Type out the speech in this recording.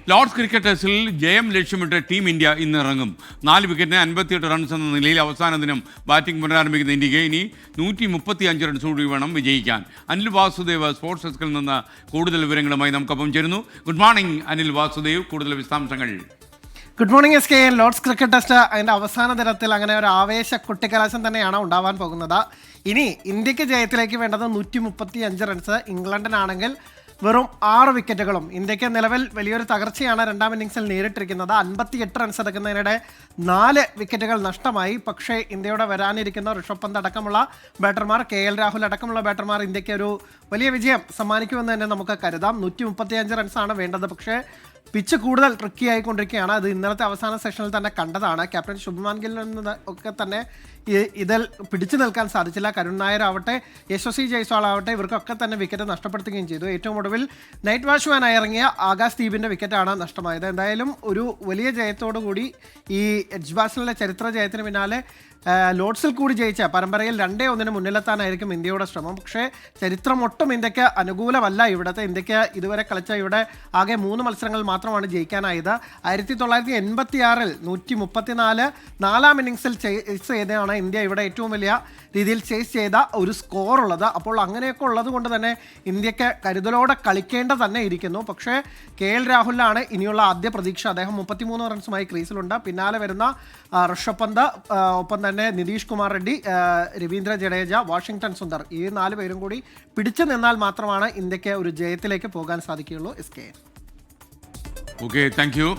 Lord's cricket ടെസ്റ്റിൽ ജയം ലക്ഷ്യമിട്ട് ടീം ഇന്ത്യ ഇന്ന് ഇറങ്ങും. 4 വിക്കറ്റിന് 58 റൺസ് എന്ന നിലയിൽ അവസാന ദിനം ബാറ്റിംഗ് പുനരാരംഭിക്കുന്ന ഇന്ത്യക്ക് ഇനി 135 റൺസ് കൂടി വേണം വിജയിക്കാൻ. അനിൽ വാസുദേവ് സ്പോർട്സ് ഡെസ്കിൽ നിന്ന് കൂടുതൽ വിവരങ്ങളുമായി നമുക്കൊപ്പം ചേരുന്നു. ഗുഡ് മോർണിംഗ് അനിൽ വാസുദേവ്, കൂടുതൽ വിശദാംശങ്ങൾ. Good morning S K. Lord's cricket test അതിൻ്റെ അവസാന ദിനത്തിൽ അങ്ങനെ ഒരു ആവേശ കുട്ടിക്കലാശം തന്നെയാണ് ഉണ്ടാവാൻ പോകുന്നത്. ഇനി ഇന്ത്യക്ക് ജയത്തിലേക്ക് വേണ്ടത് 135 റൺസ്. ഇംഗ്ലണ്ടിനാണെങ്കിൽ വെറും 6 വിക്കറ്റുകളും. ഇന്ത്യക്ക് നിലവിൽ വലിയൊരു തകർച്ചയാണ് രണ്ടാം ഇന്നിംഗ്സിൽ നേരിട്ടിരിക്കുന്നത്. 58 റൺസ് എടുക്കുന്നതിനിടെ 4 വിക്കറ്റുകൾ നഷ്ടമായി. പക്ഷേ ഇന്ത്യയുടെ വരാനിരിക്കുന്ന ഋഷഭ് പന്ത് അടക്കമുള്ള ബാറ്റർമാർ, KL രാഹുൽ അടക്കമുള്ള ബാറ്റർമാർ ഇന്ത്യക്ക് ഒരു വലിയ വിജയം സമ്മാനിക്കുമെന്ന് തന്നെ നമുക്ക് കരുതാം. 135 റൺസാണ് വേണ്ടത്. പക്ഷേ പിച്ച് കൂടുതൽ ട്രിക്കി ആയിക്കൊണ്ടിരിക്കുകയാണ്. അത് ഇന്നലത്തെ അവസാന സെഷനിൽ തന്നെ കണ്ടതാണ്. ക്യാപ്റ്റൻ ശുഭ്മാൻ ഗില്ലിൽ നിന്ന് ഒക്കെ തന്നെ ഇതിൽ പിടിച്ചു നിൽക്കാൻ സാധിച്ചില്ല. കരുൺ നായർ ആവട്ടെ, യശസ്വി ജയ്സ്വാൾ ആവട്ടെ, ഇവർക്കൊക്കെ തന്നെ വിക്കറ്റ് നഷ്ടപ്പെടുത്തുകയും ചെയ്തു. ഏറ്റവും ഒടുവിൽ നൈറ്റ് വാച്ച്മാനായി ഇറങ്ങിയ ആകാശ് ദീപിൻ്റെ വിക്കറ്റാണ് നഷ്ടമായത്. എന്തായാലും ഒരു വലിയ ജയത്തോടു കൂടി ഈ എഡ്ജ്ബാസ്റ്റനിലെ ചരിത്ര ജയത്തിന് പിന്നാലെ ലോർഡ്സിൽ കൂടി ജയിച്ച പരമ്പരയിൽ 2-1 മുന്നിലെത്താനായിരിക്കും ഇന്ത്യയുടെ ശ്രമം. പക്ഷേ ചരിത്രം ഒട്ടും ഇന്ത്യക്ക് അനുകൂലമല്ല. ഇന്ത്യക്ക് ഇതുവരെ കളിച്ച ഇവിടെ ആകെ 3 മത്സരങ്ങൾ മാത്രമാണ് ജയിക്കാനായത്. 1986-ൽ 134 നാലാം ഇന്നിംഗ്സിൽ ചേസ് ചെയ്താണ് ഇന്ത്യ ഇവിടെ ഏറ്റവും വലിയ രീതിയിൽ ചേസ് ചെയ്ത ഒരു സ്കോർ ഉള്ളത്. അപ്പോൾ അങ്ങനെയൊക്കെ ഉള്ളത് കൊണ്ട് തന്നെ ഇന്ത്യക്ക് കരുതലോടെ കളിക്കേണ്ട തന്നെ ഇരിക്കുന്നു. പക്ഷേ KL രാഹുലിനാണ് ഇനിയുള്ള ആദ്യ പ്രതീക്ഷ. അദ്ദേഹം 33 റൺസുമായി ക്രീസിലുണ്ട്. പിന്നാലെ വരുന്ന ഋഷഭ് പന്ത്, ഒപ്പം തന്നെ നിതീഷ് കുമാർ റെഡ്ഡി, രവീന്ദ്ര ജഡേജ, വാഷിംഗ്ടൺ സുന്ദർ, ഈ 4 പേരും കൂടി പിടിച്ചു നിന്നാൽ മാത്രമാണ് ഇന്ത്യക്ക് ഒരു ജയത്തിലേക്ക് പോകാൻ സാധിക്കുകയുള്ളൂ. SK. Okay, thank you.